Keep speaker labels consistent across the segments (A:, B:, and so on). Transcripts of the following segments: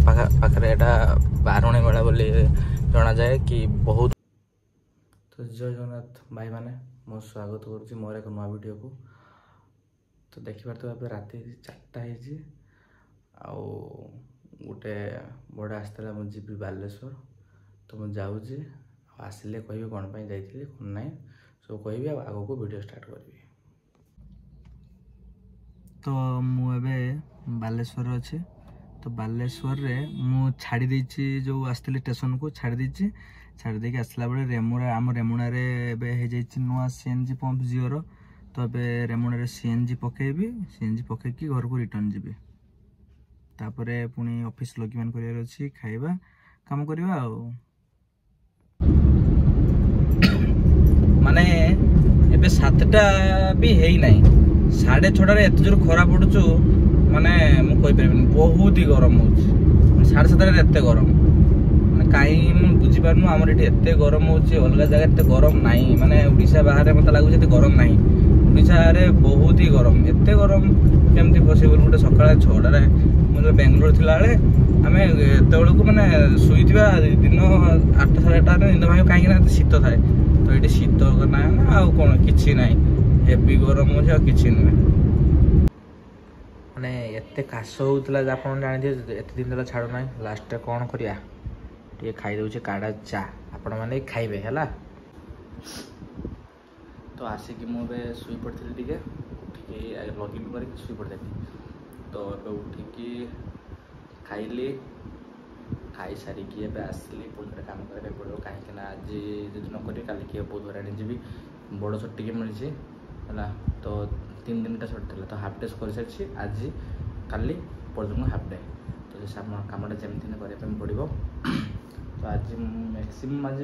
A: पाखे एटा बारुणी मेला बोली जना जाए कि बहुत। तो जय जगन्नाथ भाई मैंने मो स्वागत करुँची मोर एक नुआ वीडियो को। तो देखिए तो ये राति 4टा हो गोटे बड़ा आसला मुझे बालेश्वर। तो मुझे जाऊँगी आसिले कह कौन जाइए कौन ना सब कह आग को वीडियो स्टार्ट करी। तो मुझे बालेश्वर अच्छे। तो बालेश्वर रे मु छाड़ी देछि जो आसली स्टेशन को छाड़ी देछि। छाड़ी देके आसला बेले रेमुणा आम रेमुणा रे एबे हे जाइछि नुआ सीएनजी पंप जिओर। तो एबे रेमुणा रे सीएनजी पकेबी। सीएनजी पकेकी घर को रिटर्न जीबी। तापरे पुणी ऑफिस लॉगिन करियार अछि खाइबा काम करिबा आ माने एबे 7टा भी हेई नाही 6:30 रे एत जोर खरा पडुचो माने मु कहि परबिनी बहुत ही गरम हो 7:30 रे एते गरम माने काई मु बुझी परनु हमर एठी एते गरम होची अलग जगह एते गरम नाही माने ओडिसा बाहर मत लागु एते गरम नाही ओडिसा रे बहुत ही गरम एते गरम केमती पॉसिबल गोटे सकाळ 6टा रे मु बेंगलोर थिला रे आमे एते बेलको माने सुइथिबा दिन 8 8:30 रे दिन भाई काई ना शीत थाए। तो ये शीत ना आ कौन कि ना हेवी गरम हो कि माने एत काश होता आप जानी एत दिन है छाड़ू ना लास्ट कौन करिया टे खाई दे काढ़ा चा आपण मैंने खाइबे है। तो आसिक मुझे शुई पड़ी टे उठिकी लॉगिन कर शुई पड़ी। तो उठिकी खाइली खाई सारिकी एबे आसली पुणी काम करने पड़ो कहीं आज जो न करी काली किए बुधवार आनी जी बड़ छुट्टी मिली है। तो 3 दिन का छुट्टी था। तो हाफ डे कर सारी आज काली पर्यटन हाफ डे। तो कमटा जमी करने पड़ो। तो आज मैक्सिमम आज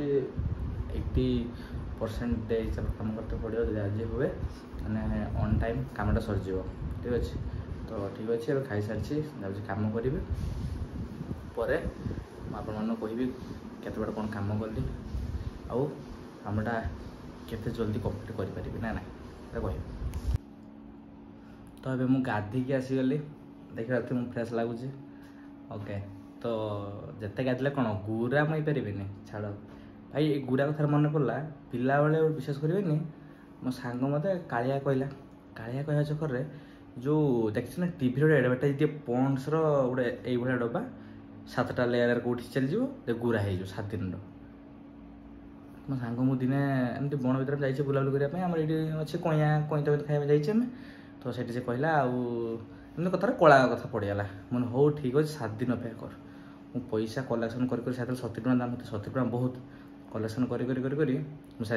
A: 80% हिसाब कम करते पड़ो आज हुए मैंने ऑन टाइम कमटा सरज ठीक अच्छे। तो ठीक अच्छे खाई सारी जाऊँगी कम करी पर आपण मान कहि केते बड़ कौन काम कली आमटा केते जल्दी कंप्लीट करि परिबे ना ना कह। तो अबे मु गाधी के आसीगली देखा मु फ्रेश लगुच ओके। तो जिते गाधले कौन गुरा मुई पारिनी छाड़ भाई गुरा कथार मन पड़ा पिला बेले विश्वास करेनि मो सांग मत कालिया कहला चक्कर जो देखी ना टीवी एडभार्टाइज दिए पॉन्ड्स गोटे ये डब्बा 7टा लेयर को उठी चली जाओ गुरा हो 7 दिन। मो सांग मु दिने एमती बण भर जाइए बुलाबुली करने आम ये अच्छे कईया कईत खाया जाइए। तो से कहला आम कथा कला कथा पड़गला मैंने हो ठीक अच्छे 7 दिन अपेक्षा कर मु पैसा कलेक्शन कर 70 टका दाम 70 टका बहुत कलेक्शन कर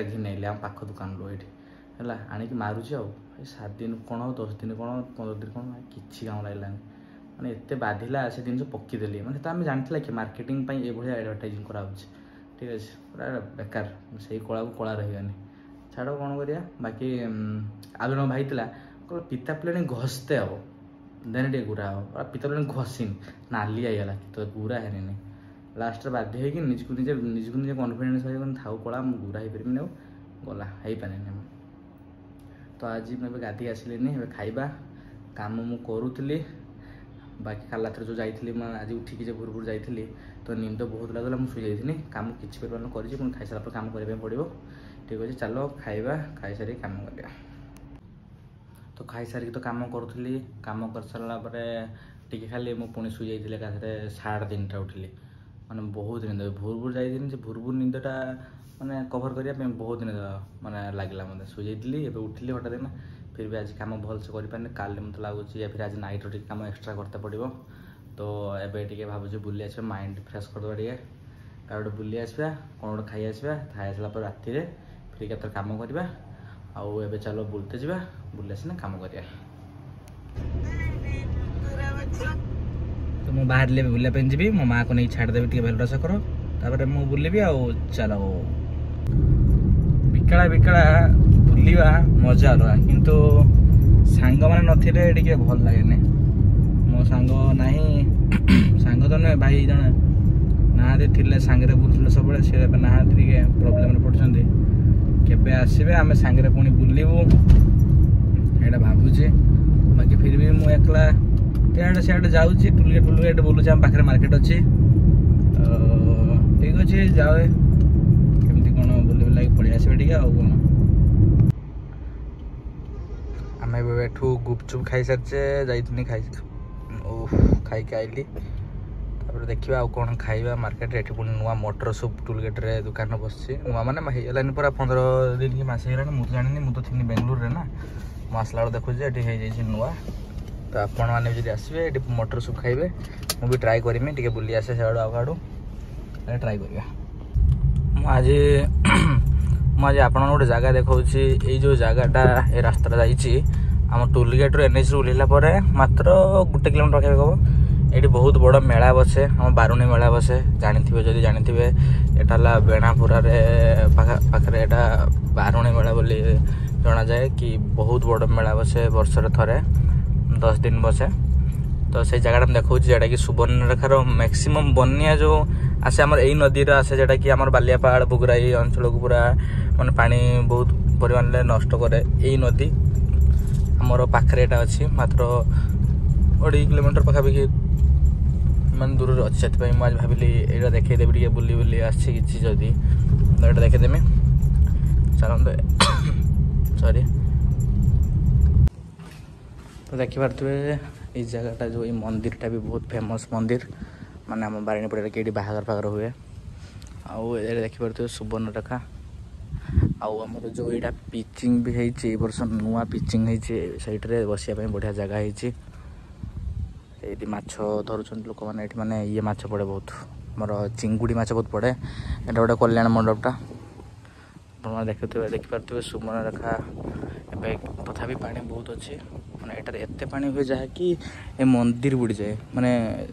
A: घिन आम पाख दुकान लो ये है आणिकी मारुची आ 7 दिन कौन 10 दिन कौन 15 दिन कौन किसी काम लगलानी मैंने एत बाधिला से जिन पकीदेली मैंने तो आम जानी कि मार्केटिंग ये एडभार्टाइजिंग कराऊँ ठीक अच्छे पूरा बेकार से कला को कला रही छाड़ कौन करिया। बाकी आज जन भाई कह पिता पिला घसते हे देन टे गुरा हे पिता पिला घसीन नाली आईगला तो गुरा है लास्ट बाध्य हो निजको निजे कन्फिडेन्स था कला मुझे गुरा हो पारि गला हो पारे। तो आज मुझे गाधी आसिले खाइबा काम मु करूली। बाकी काला थर जो जाइली आज उठिकी भोर जाइली तो निंद बहुत लगला मुझे शुई जाइए कम किसी परिमाण कर खाई सारा कम करने पड़ो ठीक अच्छे। चलो खाइबा खाई सारी कम कर। तो खाई सारी तो कम करूली कम कर सारापर टी खाली मुझे पुणी शुई जाइए एकाथरे 3:30 उठिली मैंने बहुत निंद भोर जाइए भोर निंदटा मैंने कभर करने बहुत दिन मैंने लगला मतलब शुई जाइली उठिली हठात दिन फिर भी आज कम भल से कर काली मत लगुच या फिर आज नाइट टे कम एक्सट्रा करते पड़ो। तो एबे भावुँ बुली आस माइंड फ्रेश करदे टे गोटे बुली आसवा कौन गोटे खाई आसवा खाई आसला राति फिर केत कम करवा आउ एबे चलो बुलते जा बुली आसना कम कर। तो मुझे बाहर बुलापी जी मो माँ को नहीं छाड़देवी टे भेलटा सकर तापर मुझे बुलबी आ चलो बिकला बिकला बुलवा मजा अलग किंतु सांग मैंने टे भल लगे मो सांग ना सांग तो नुहे भाई जन ना थे सांगे बुलूल सब सी ना प्रोब्लेम पड़ते केबे आसबे आम सांगे पुणी बुलू ये भावुचे। बाकी फिर भी मुझे एकला इधर सियाडे जाऊँगी टुलगेट बोलूँ आम पाखे मार्केट अच्छी ठीक अच्छे जाओ केमती कौन बुले बुला पड़े आसवे टे कौन आम एठू गुपचुप खाई सारे जाइए खाई आइली देखा आउ कौन खाଇବା मार्केट एठी पुणी नुआ मटर सूप टुलगेट रे दुकान बस नुआ मैंने होलानी पूरा 15 दिन कि मास होगा मुझे जानी मुझे थी बेंगलुरु रे ना मु आसला देखुचे ये नुआ तो आपण मैंने जब आसवे ये मटर सूप खाइबे मुझे ट्राए करमी टे बुली आसे से आड़ू ट्राए करवा मुझे आप गोटे जगह देखा ये जो जगहटा ये रास्ता जाइए आम टोलगेट एनएच ओल्ला मात्र 1 किलोमीटर पाखे हम ये बहुत बड़ मेला बसे हम बारुणी मेला बसे जानी जदि जानी एटा बेणापुरा पाखे एटा बारुणी मेला बोली जना जाए कि बहुत बड़ मेला बसे वर्ष थे 10 दिन बसे तो से जगह देखा जोटा कि सुवर्णरेखार मैक्सिमम बनिया जो आसे आम यही नदी आसे जोटा कि आम बालियापाड़ बुगराई अंचल को पूरा माने पानी बहुत परिमाण नष्ट करे यही नदी आमर पाखे अच्छी मात्र 2 किलोमीटर पाखापाखि मैं दूर अच्छी से मुझे भाविली यहाँ देखदेवी टे बुली बुली आसी जदि तो यहाँ देखदेमी चलते सॉरी तो देखिपे ये जगहटा जो ये मंदिरटा भी बहुत फेमस मंदिर माने आम बारिणीपड़ा कि बाहागर फागर हुए आउ देखिपे सुवर्णरेखा आमर जो यहाँ पिचिंग भी है वर्ष नुआ पिचिंग है बसिया बढ़िया जगह है ये माछ धरुंच लोक मैंने ये माछ पड़े बहुत मोर चिंगुड़ी माछ बहुत पड़े यहाँ गोटे कल्याण मंडपटा देखुए देखिपे सुवर्णरेखा एवं तथापि पानी बहुत अच्छे मैंने एटार एत पानी हुए जहाँकि ए मंदिर बुड़ी जाए माने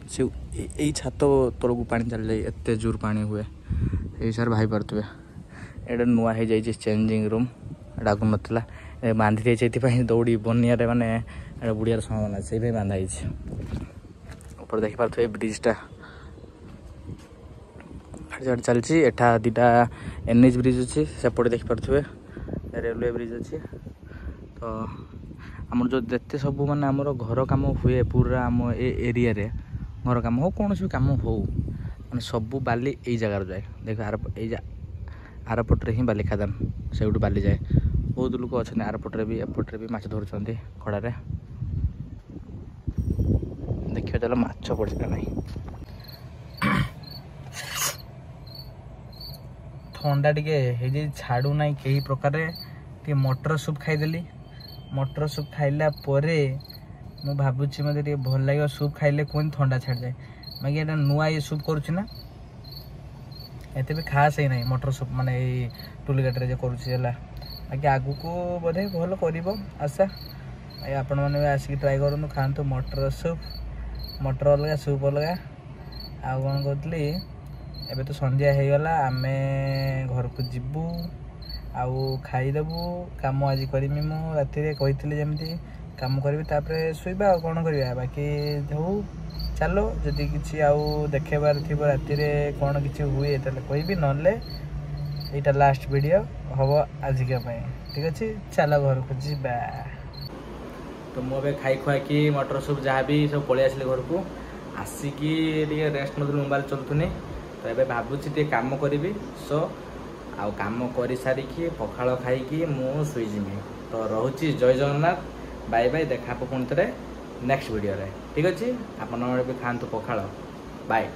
A: से यही छात तौक पानी चल जाए एत जोर पानी हुए ये सर भाई पारे ये नुआ हो जाए चेंजिंग रूम एटा आगु नाला बांधि जाइए दौड़ी बनिया माने बुड़ियार संभावना से बांधाई ऊपर देखिपे ब्रिजटा चलती एटा दीटा एनएच ब्रिज अच्छी सेपटे देखिपे रेलवे ब्रिज अच्छी तो आमर जो देते सब माने आमर घर काम हुए पूरा आम एरिया रे घर काम हो कौन भी काम हो माने सबू बाली यही जगार जाए देख आरपटे ही बाली खादान से बाली जाए बहुत लोग अच्छा आरपटे भी एपटे भी माछ धरुंच खड़े देखिए चलो माछ पड़ा ना थंडा टे छाड़ू ना कई प्रकार मटर सूप खाईदेली मटर सूप खाइला परे मु भावुची मत भल लगे सूप खाइले कौन थंडा छाड़ जाए बाकी ये नुआ ये सूप करुच्ची ना एत भी खास ही ना मटर सूप माने टोलगेट रे करुच्ची बाकी आगु को बोधे भल कर आशा आपण मैंने आसिक ट्राए करूँ खातु मटर सूप मटर अलग सूप अलग आ कौन कहती एबे तो संध्या हो गला आम घर को जीवु आउ खाईदेबू कम आज करमी मु राति कही जमी कम करी शोबा कौन करवा बाकी हो चलो जदि किसी आउ देखेबार थी राति कौन किसी हुए कहि ना यहाँ लास्ट वीडियो हम आजिका ठीक अच्छे चलो घर को जीवा तो मुझे खाई खुआकी मटर सूप जहाँ भी सब पलि आसिले घर को आसिकी रेस्ट नदी मोबाइल चलुनी तो ये भावुची कम करी सो आउ कम कर सारिकी पखाल खाई मु शुईजिमी तो रोची जय जगन्नाथ बाय बाय देखा पुणी थे नेक्स्ट वीडियो रे ठीक अच्छे आप भी खातु पखाल बाय।